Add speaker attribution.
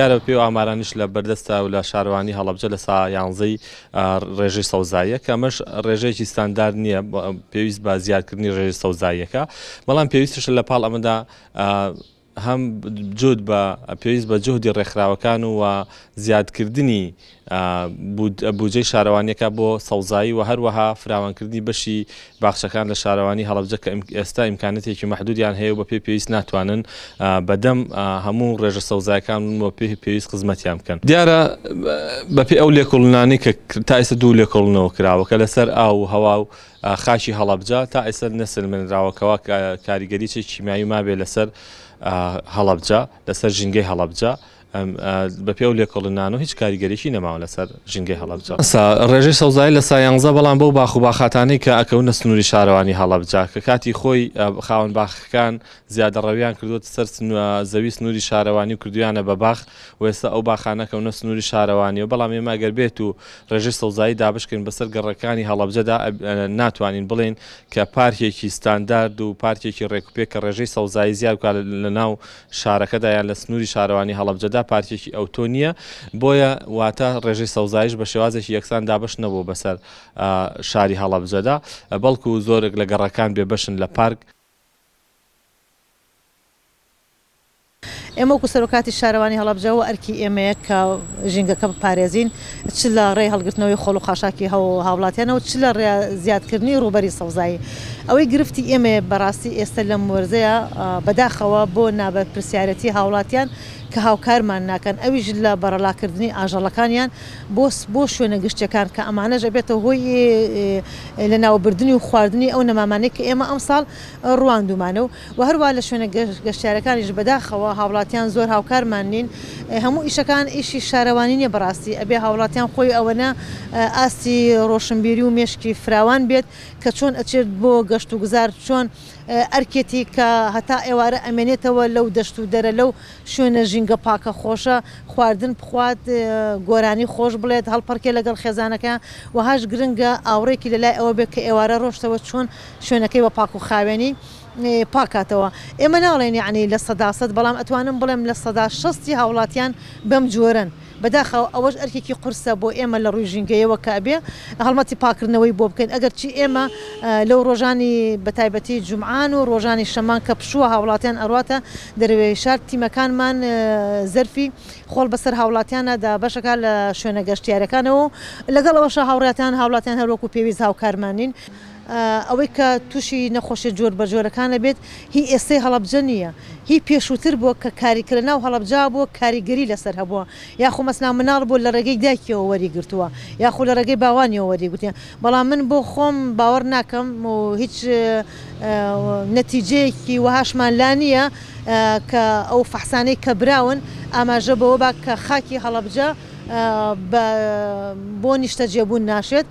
Speaker 1: دیارە پێ و ئامارانیش لە بەردەستە و لە شارەوانی هەڵەبجە لە سا 11 ڕێژەی سەوزاییە کە ئەمەش ڕێژەیەکی ستاندارد نییە پێویست بە زیادکردنی ڕێژەی سەوزاییەکە بەڵام پێویستش لە پاڵ ئەمەدا هەم جود بە پێویست بە جهدی ڕێکخراوەکان و زیادکردنی بودجەی شارەوانیەکە بۆ سەوزایی و هەروەها فراوانکردنی بەشی باخچەکان لە شارەوانی هەڵەبجە کە ئێستا ئیمکانەتێکی مەحدودیان هەیە و بە پێویست ناتوانن بەدەم هەموو ڕێژە سەوزایەکان بۆ پێویست خزمەتیان بکەن. دیارە بەپێ ئەو لێکۆڵینانەی کە تا ئێستا دوو لێکۆڵینەوە کراوە کە لەسەر ئاو و هەوا و خاکی هەڵەبجە تا ئێستا نەسلمێنراوەکەوە کاریگەریی کیمیایی مابێ لەسەر هەڵەبجە لەسەر ژینگەی هەڵەبجە بەپێ و لێکۆڵینان و هیچ کاریگەریی نەماوە لەسەر ژینگەی هەڵەبجە. ڕێژەی سەوزایی لە سا 11 بەڵام بەو باخ و باخاتانەی کە ئەکەونە سنووری شارەوانی هەڵەبجە کە کاتی خۆی خاوەن باخەکان زیادەڕەویان کردووە سەر زەوی سنووری شارەوانی و کردویانە بە باخ و ئێستا ئەو باخانە کەونە سنووری شارەوانی و بەڵام ئێمە ئەگەر بێت و ڕێژەی سەوزایی دابشکەین بەسەر گەڕەکانی هەڵەبجەدا ناتوانین بڵێن کە پارکێکی ستاندارد و پارکێکی ڕێکوپێک کە ڕێژەی سەوزایی زیاد بکات لە ناو شارەکەدا یان لە سنووری شارەوانی هەڵەبجەدا پارکێکی ئەوتۆ نییە بۆیە واتە ڕێژەی سەوزاییش بە شێوازێکی یەکسان دابش نەبوو بەسەر شاری هەڵەبجەدا بەڵکو زۆرێک لە گەڕەکان بێبەشن لە پارک.
Speaker 2: ئێمە وەکو سەرۆکاتی شارەوانی هەڵەبجەوە ئەرکی ئێمەیە کە ژینگەکە بپارێزین چ لە ڕێ هەڵگرتنەوەی خۆڵ و خاشاکی هاوڵاتیانەوە چ لە ڕێ زیادکردنی ڕوبەری سەوزایی ئەوەی گرفتی ئێمە بەڕاستی ئێستا لەم وەرزەیە بەداخەوە بۆ نابەت پرسیارەتی هاوڵاتیان کە هاوکارمان ناکەن ئەویش لە بەرەڵاکردنی ئاژەڵەکانیان بۆ شوێنە گشتەکان کە ئەمانەش ئەبێتەوە هۆی لە ناوبردننی و خواردنی ئەو نەمامانەی کە ئێمە ئەمساڵ ڕواندومانە و هەروە لە شوێنە گەشتیارەکانیش بەداخەوە هاوڵاتیان زۆر هاوکارمان نین هەموو ئیشەکان ئیشی شارەوانی نیە بەڕاستی ئەبێ هاوڵاتیان خۆی ئەوەنە ئاستی ڕۆشنبیری و مێشکی فراوان بێت کە چۆن ئەچێت بۆ گەشت و گوزار چۆن ئەرکێتی کە هەتا ئێوارە ئەمێنێتەوە لەو دەشت و دەرە لەو شوێنە ژینگە پاکە خۆشە خواردن بخوات گۆرانی خۆش بڵێت هەڵپەرکێ لەگەڵ خێزانەکە وهاش گرنگە ئاوڕێکی لەلای ئەوە بێت کە ئێوارە ڕۆشتەوە چۆن شوێنەکەی بە پاک و خاوێنی پاکاتەوە ئێمە ناڵێن یعنی لە 100% بەڵام ئەتوانم بڵێم لە 160 هاوڵاتیان بەم جۆرن بەداخەوە ئەوەش ئەرکێکی قورسە بۆ ئێمە لە ڕووی ژینگەیەوە کابێ هەڵمەتی پاکردنەوەی بۆ بکەین ئەگەر چی ئێمە لەو ڕۆژانی بەتایبەتی جومعان و ڕۆژانی شەمان کە پشووە هاوڵاتیان ئەڕاتە دەروێ شار تیمەکانمان زەرفی خۆڵ بەسەر هاوڵاتیانەدا بەشەکە لە شوێنە گەشتیارەکانەوە لەگەڵ ئەوەشە هاوڕاتیان هەروەکو پێویست هاوکارمانین ئەوەی کە تووشی نەخۆشی جۆر بە جۆرەکانە بێت هی ئێستەی هەڵەبجە نییە هی پێشووتر بووە کە کاریکردە ناو هەڵەبجا بووە کاریگەری لەسەر هەبووە یاخۆ مەسنا مناڵ بوو لە ڕێگەی دایکیەوە وەریگرتووە یاخۆ لە ڕێگەی باوانیەوە وەریگوتیان بەڵام من بۆ خۆم باوەڕ ناکەم و هیچ نەتیجەیەکی وەهاشمان لا نییە کە ئەو فەحسانەی کە براون ئاماژە بەوە با کە خاکی هەڵەبجە بۆ نیشتە جێبوون ناشێت.